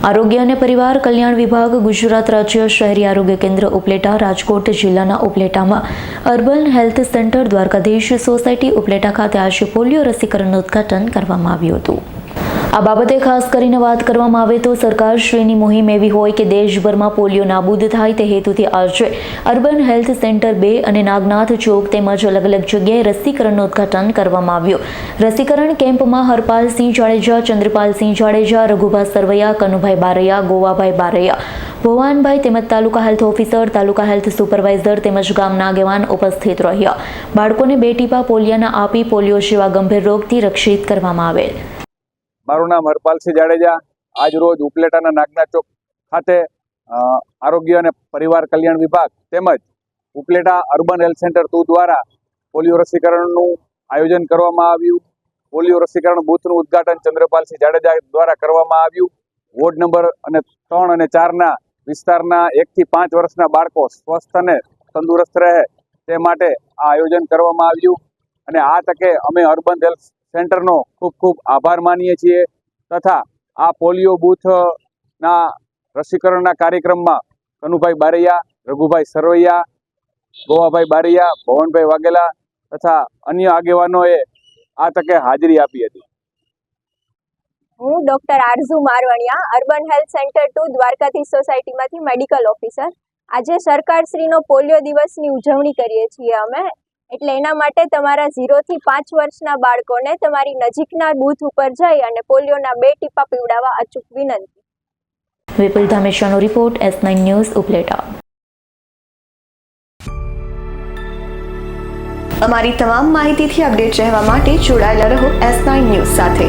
આરોગ્ય અને પરિવાર કલ્યાણ વિભાગ ગુજરાત રાજ્ય શહેરી આરોગ્ય કેન્દ્ર ઉપલેટા રાજકોટ જિલ્લાના ઉપલેટામાં urban health centre Dwarkadhish society Upleta ખાતે આજે પોલિયો રસીકરણનું ઉદ્ઘાટન કરવામાં આવ્યું હતું। આ બાબતે ખાસ કરીને વાત કરવામાં આવે તો સરકારશ્રીની મુહિમ એવી હોય કે દેશભરમાં પોલિયો નાબૂદ થાય તે હેતુથી આજે અર્બન હેલ્થ સેન્ટર 2 અને નાગનાથ ચોક તેમજ અલગ અલગ જગ્યાએ રસીકરણનું ઉદ્ઘાટન કરવામાં આવ્યું। રસીકરણ કેમ્પમાં હરપાલસિંહ જાડેજા, ચંદ્રપાલસિંહ જાડેજા, રઘુભાઈ સરવૈયા, કનુભાઈ બારૈયા, ગોવાભાઈ બારૈયા, ભવાનભાઈ તેમજ તાલુકા હેલ્થ ઓફિસર, તાલુકા હેલ્થ સુપરવાઇઝર તેમજ ગામના આગેવાન ઉપસ્થિત રહ્યા। બાળકોને 2 ટીપા પોલિયાના આપી પોલિયો જેવા ગંભીર રોગથી રક્ષિત કરવામાં આવેલ। મારું નામ હરપાલસિંહ જાડેજા। આજ રોજ ઉપલેટાના નાગનાથ ચોક ખાતે આરોગ્ય અને પરિવાર કલ્યાણ વિભાગ તેમજ ઉપલેટા અર્બન હેલ્થ સેન્ટર 2 દ્વારા પોલિયો રસીકરણનું આયોજન કરવામાં આવ્યું। પોલિયો રસીકરણ બૂથનું ઉદ્ઘાટન ચંદ્રપાલસિંહ જાડેજા દ્વારા કરવામાં આવ્યું। વોર્ડ નંબર 3 અને 4ના વિસ્તારના 1 થી 5 વર્ષના બાળકો સ્વસ્થ અને તંદુરસ્ત રહે તે માટે આ આયોજન કરવામાં આવ્યું અને આ તકે અમે અર્બન હેલ્થ સેન્ટરનો ખૂબ ખૂબ આભાર માનીએ છીએ તથા આ પોલિયો બૂથના રસીકરણના કાર્યક્રમમાં કનુભાઈ બારૈયા, રઘુભાઈ સરવૈયા, ગોવાભાઈ બારૈયા, ભવનભાઈ વાઘેલા તથા અન્ય આગેવાનોએ આ તકે હાજરી આપી હતી। હું doctor Aarzoo Marvaniya, urban health centre 2 Dwarkadhish સોસાયટીમાંથી મેડિકલ ઓફિસર। આજે સરકારશ્રીનો પોલિયો દિવસની ઉજવણી કરીએ છીએ અમે, એટલે એના માટે તમારા 0 થી 5 વર્ષના બાળકોને તમારી નજીકના બૂથ ઉપર જઈ અને પોલિયોના 2 ટીપા પીવડાવવા અચૂક વિનંતી। વિપુલ ધામેશાનો રિપોર્ટ, S9 ન્યૂઝ, ઉપલેટા। અમારી તમામ માહિતીથી અપડેટ રહેવા માટે જોડાયેલા રહો S9 ન્યૂઝ સાથે।